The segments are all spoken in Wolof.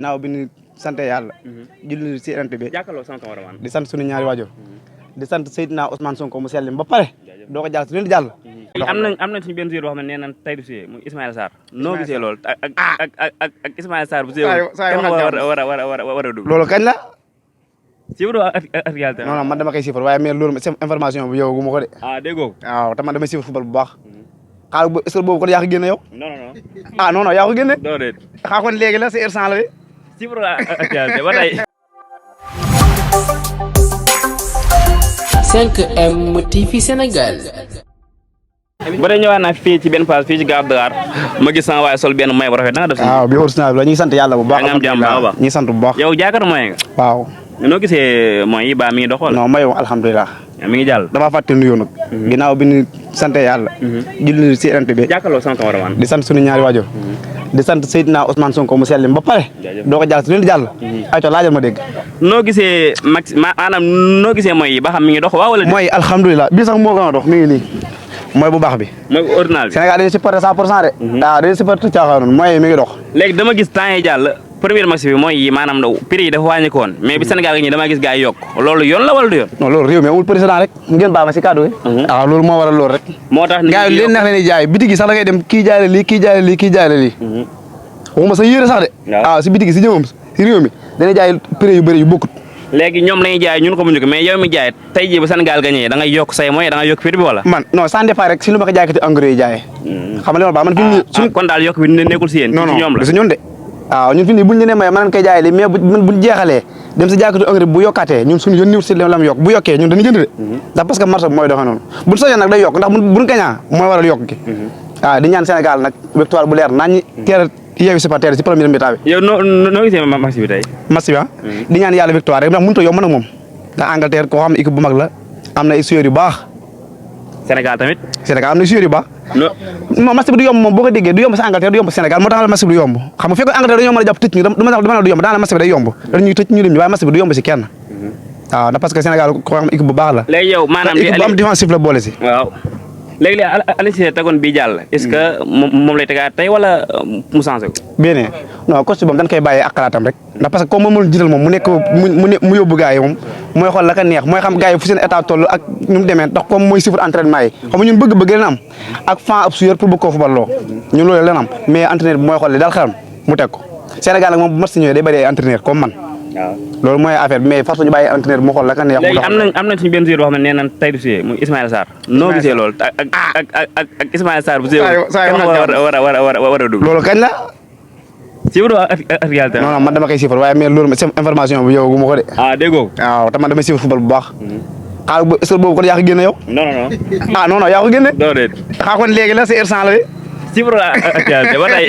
naaw bi ñu sant yàlla. julli si ent bi. jàkkaarloo sant Camara di sant suñu ñaari waajur. di sant Seydina Ousmane Sonko mu sellim ba pare. doo ko jàll si leen di jàll. am nañ suñu benn joueur boo xam ne nee nañ tey du suyee muy Ismaïla Sarr noo gisee loolu ak Ismaïla Sarr bu suyee kan war a dugg loolu kañ la. sifru ak réalité non man dama koy sifar waaye mais loolu information bi yow gu ma ko de. déggoo waaw te man damay sifar football bu baax. xaar est-ce que boobu kon yaa ko génne yow. non non yaa ko génne. doo déet xaa kon léegi la c'est urgent la de. sifru ak réalité ba tey 5M TV Sénégal. ba tey ñëwaat naa fii ci benn page fii ci Gare Dakar ma gis sama waaye sol benn may bu rafet na nga def si. waaw bi original bi la ñu ngi sant yàlla bu baax. nga am jàmm baax ñu ngi sant bu baax. yow jaakaar mooy nga. waaw. noo gisee mooy yi ba mi ngi doxal. non may moom alhamdulilah. mi ngi jàll. damaa fàtte nuyoo nag. ginnaaw bi ñu sant yàlla. julli si ent bi. jàkkaarloo sant Camara di sant suñu ñaari waajur. di sant Seydina Ousmane Sonko mu sellim ba pare. doo ko jàll si leen di jàll. ayca laajal ma dégg. noo gisee maanaam noo gisee mooy yi ba xam mi ngi dox waaw wala. mooy alhamdulilah bii sax moo gën a dox mi ngi nii. mooy bu baax bi. mooy original bi. Sénégal dañuy supporté 100% de. waaw dañuy supporté caaxaan mooy mi ngi dox. léegi dama gis temps yi jàll premier match bi mooy yi maanaam prix yi dafa wàññi ko woon mais bi Sénégal gi ñi dama gis gars yi yokk loolu yoon la wala du yoon. non loolu réew mi amul président rek ngeen baal ma si kàddu gi. waaw loolu moo waral loolu rek. moo tax gars yi leen neex leen di jaay bitig yi sax da ngay dem kii jaay la lii kii jaay la lii kii jaay la lii. waxuma sa yére sax de. waaw si bitig yi si jëmam si réew mi dañuy jaay prix yu bëri yu bokkut. léegi ñoom lañuy jaay ñun ko muñu ko mais yow mi jaay tey jii bu Sénégal gañee da ngay yokk say mooy da ngay yokk prix bi wala. man non sans départ rek si lu ma ko jaaykati engrais yi jaayee. xam nga li ma baax man fi mu ne. kon daal yokk bi nekkul si yéen. non non ñoom la si ñun de. waaw ñun fi mu ne buñ ñu nee may mën nañ koy jaayee lii mais buñ jeexalee dem si jaaykati engrais bu yokkaatee ñun suñu yoon si lam yokk bu yokkee ñun dañuy jënd de. ndax parce que marché bi mooy doxee noonu buñ soñoon nag day yokk ndax buñ gañaa mooy waral yokk gi. waaw di ñaan Sénégal nag victoire bu leer nañ teel yeewi supporter si premier mi-temps bi. yow noo gisee match bi tey. match bi di ñaan yàlla victoire rek ndax mënut a yomb nag moom ndax Angleterre koo xam ne équipe bu mag la am na ay joueurs yu baax. Sénégal tamit. Sénégal am na joueurs yu baax. non match bi du yomb moom boo ko déggee du yomb si Angleterre du yomb si Sénégal moo tax match bi du yomb xam nga fekkoon Angleterre dañoo mën a jàpp tëj ñu dama ne du yomb daanaka match bi day yomb dañuy tëj ñu lim ñu waaye match bi du yomb si kenn. waaw ndax parce que Sénégal koo xam équipe bu baax la. léegi yow maanaam équipe bu am défensif la boole si. waaw léegi Aliou Cissé tegoon bii jàll. est-ce que moom lay tegaat tey wala mu changé ko. bien non coach boobu dañ koy bàyyee ak xalaatam rek ndax parce que comme moom mënul jiital moom mu nekk mu yóbbu gars yi moom mooy xool la ka neex mooy xam gars yi fu seen état toll ak ñu mu demee ndax comme mooy chiffre entraînement yi xam nga ñun bëgg-bëgg leen am ak fan ab suyeur pour bëgg koo fubal loo ñun loolu leen am mais entraîneur bi mooy xool li daal xelam mu teg ko Sénégal nag moom bu match ñëwee day bëri ay entraîneur comme man waaw loolu mooy affaire bi mais force ñu bàyyi entraîneur mu xool la ka neex. léegi am nañ suñu benn joueur boo xam ne nee nañ tey du suyee muy Ismaïla Sarr noo gisee loolu ak Ismaïla Sarr bu suyee kan war a dugg loolu kañ la. sifru ak réalité non man dama koy sifar waaye mais loolu information bi yow gu ma ko de. déggoo waaw te man damay sifar football bu baax. xaar est-ce que boobu kon yaa ko génne yow. non non yaa ko génne. doo déet xaa kon léegi la c'est urgent la de. sifru ak réalité ba tey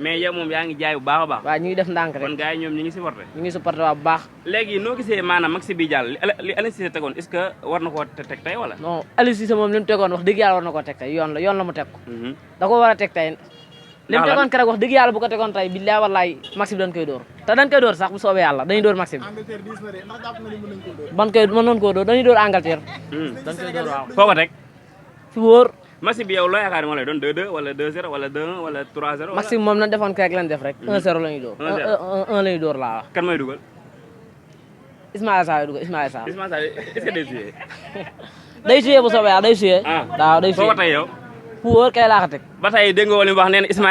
mais yow moom yaa ngi jaay bu baax a baax. waaw ñu ngi def ndànk rek kon gars yi ñoom ñu ngi supporté. ñu ngi supporté waa bu baax. léegi noo gisee maanaam maxi bi jàll li Aliou Cissé tegoon est-ce que war na koo teg tey wala. non Aliou Cissé moom li mu tegoon wax dëgg yàlla war na koo teg tey yoon la mu teg ko. da ko war a teg tey. li mu tegoon keroog wax dëgg yàlla bu ko tegoon tey billaay wallaay maxi bi dañ koy dóor te dañ koy dóor sax bu soobee yàlla dañuy dóor maxi bi. mën nañ koo dóor dañuy dóor Angleterre. dañ koy dóor waaw. foo ko teg. fi wóor. maxi bi yow loo yaakaar moo lay doon 2-2 wala 2-0 wala 2-1 wala 3-0. maxi bi moom lañ defoon keroog lañ def rek. 1-0 la ñuy dóor. 1 la ñuy dóor laa wax. kan mooy dugal. Ismaïla Sarr dugal Ismaïla Sarr. Ismaïla Sarr est-ce que day joué. day joué bu soobee yàlla day joué. ah waaw day joué foo ko tey yow. fu wóor kay laa ko teg. ba tey dégg nga wala mu wax nee na Ismaïla